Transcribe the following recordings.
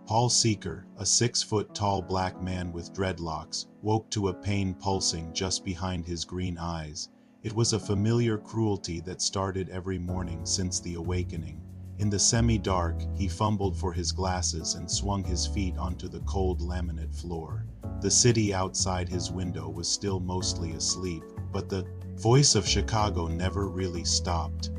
Paul Seeker, a 6-foot-tall black man with dreadlocks, woke to a pain pulsing just behind his green eyes. It was a familiar cruelty that started every morning since the awakening. In the semi-dark, he fumbled for his glasses and swung his feet onto the cold laminate floor. The city outside his window was still mostly asleep, but the voice of Chicago never really stopped.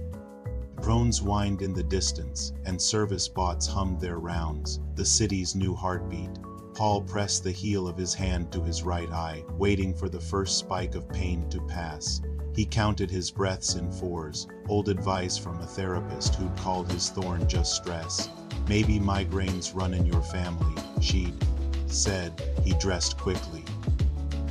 Drones whined in the distance, and service bots hummed their rounds, the city's new heartbeat. Paul pressed the heel of his hand to his right eye, waiting for the first spike of pain to pass. He counted his breaths in fours, old advice from a therapist who'd called his thorn just stress. Maybe migraines run in your family, she'd said. He dressed quickly,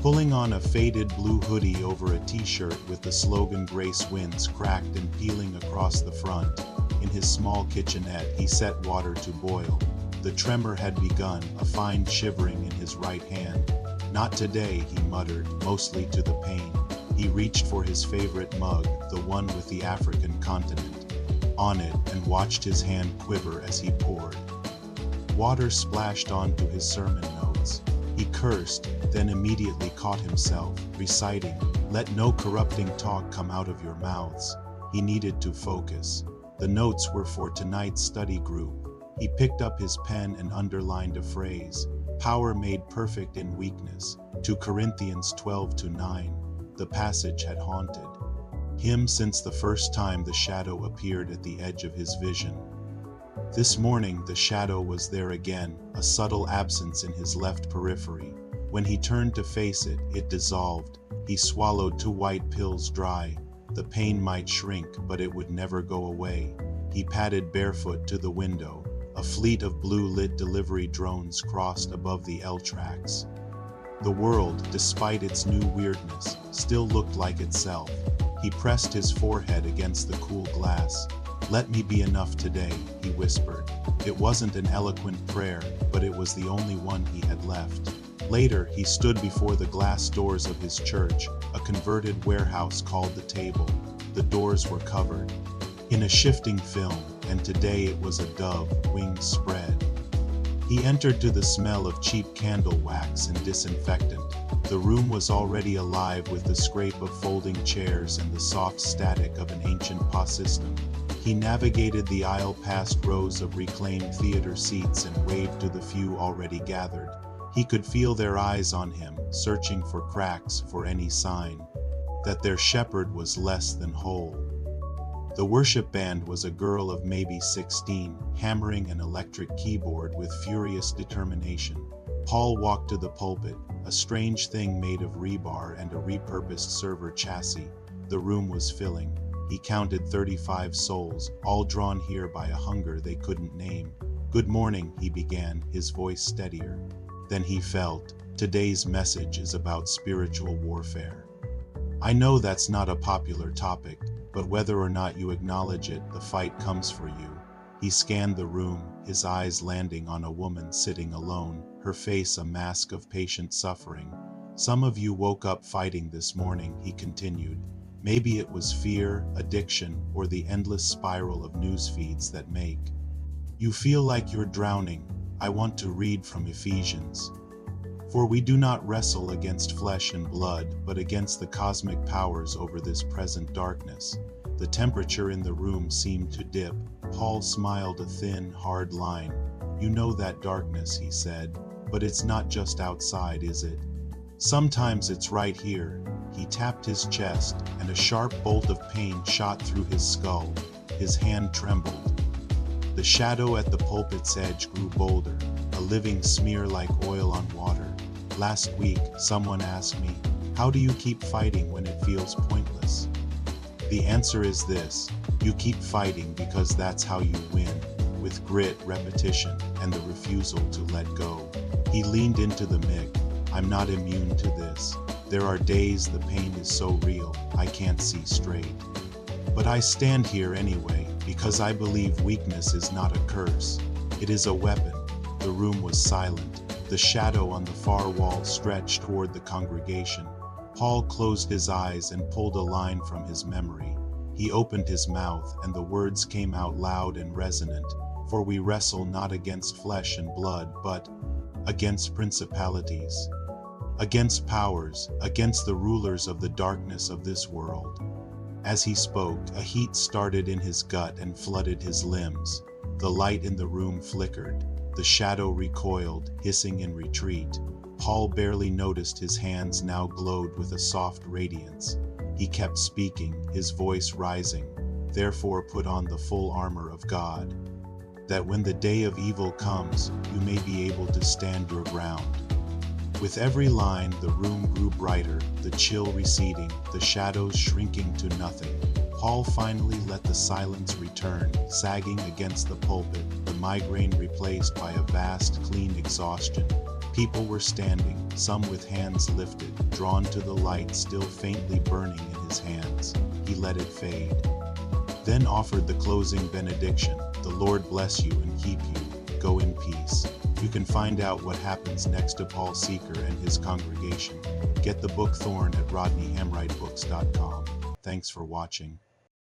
pulling on a faded blue hoodie over a t-shirt with the slogan "Grace Winds" cracked and peeling across the front. In his small kitchenette, he set water to boil. The tremor had begun, a fine shivering in his right hand. "Not today," he muttered, mostly to the pain. He reached for his favorite mug, the one with the African continent on it, and watched his hand quiver as he poured. Water splashed onto his sermon notes. He cursed, then immediately caught himself, reciting, "Let no corrupting talk come out of your mouths." He needed to focus. The notes were for tonight's study group. He picked up his pen and underlined a phrase, "Power made perfect in weakness," 2 Corinthians 12-9. The passage had haunted him since the first time the shadow appeared at the edge of his vision. This morning the shadow was there again, a subtle absence in his left periphery. When he turned to face it, it dissolved. He swallowed 2 white pills dry. The pain might shrink, but it would never go away. He padded barefoot to the window. A fleet of blue-lit delivery drones crossed above the L tracks. The world, despite its new weirdness, still looked like itself. He pressed his forehead against the cool glass. "Let me be enough today," he whispered. It wasn't an eloquent prayer, but it was the only one he had left. Later, he stood before the glass doors of his church, a converted warehouse called the Table. The doors were covered in a shifting film, and today it was a dove, wings spread. He entered to the smell of cheap candle wax and disinfectant. The room was already alive with the scrape of folding chairs and the soft static of an ancient PA system. He navigated the aisle past rows of reclaimed theater seats and waved to the few already gathered. He could feel their eyes on him, searching for cracks, for any sign that their shepherd was less than whole. The worship band was a girl of maybe 16, hammering an electric keyboard with furious determination. Paul walked to the pulpit, a strange thing made of rebar and a repurposed server chassis. The room was filling. He counted 35 souls, all drawn here by a hunger they couldn't name. "Good morning," he began, his voice steadier. Then he felt, today's message is about spiritual warfare. I know that's not a popular topic, but whether or not you acknowledge it, the fight comes for you. He scanned the room, his eyes landing on a woman sitting alone, her face a mask of patient suffering. "Some of you woke up fighting this morning," he continued. "Maybe it was fear, addiction, or the endless spiral of news feeds that make you feel like you're drowning." I want to read from Ephesians. "For we do not wrestle against flesh and blood, but against the cosmic powers over this present darkness." The temperature in the room seemed to dip. Paul smiled a thin, hard line. "You know that darkness," he said, "but it's not just outside, is it? Sometimes it's right here." He tapped his chest, and a sharp bolt of pain shot through his skull. His hand trembled. The shadow at the pulpit's edge grew bolder, a living smear like oil on water. "Last week, someone asked me, 'How do you keep fighting when it feels pointless?' The answer is this: you keep fighting because that's how you win, with grit, repetition, and the refusal to let go." He leaned into the mic. "I'm not immune to this. There are days the pain is so real, I can't see straight. But I stand here anyway, because I believe weakness is not a curse. It is a weapon." The room was silent. The shadow on the far wall stretched toward the congregation. Paul closed his eyes and pulled a line from his memory. He opened his mouth, and the words came out loud and resonant. For we wrestle not against flesh and blood, but against principalities, against powers, against the rulers of the darkness of this world." As he spoke, a heat started in his gut and flooded his limbs. The light in the room flickered. The shadow recoiled, hissing in retreat. Paul barely noticed his hands now glowed with a soft radiance. He kept speaking, his voice rising. "Therefore put on the full armor of God, that when the day of evil comes, you may be able to stand your ground." With every line, the room grew brighter, the chill receding, the shadows shrinking to nothing. Paul finally let the silence return, sagging against the pulpit, the migraine replaced by a vast, clean exhaustion. People were standing, some with hands lifted, drawn to the light still faintly burning in his hands. He let it fade, then offered the closing benediction. "The Lord bless you and keep you. Go in peace." You can find out what happens next to Paul Seeker and his congregation. Get the book Thorn at rodneyhamwrightbooks.com. Thanks for watching.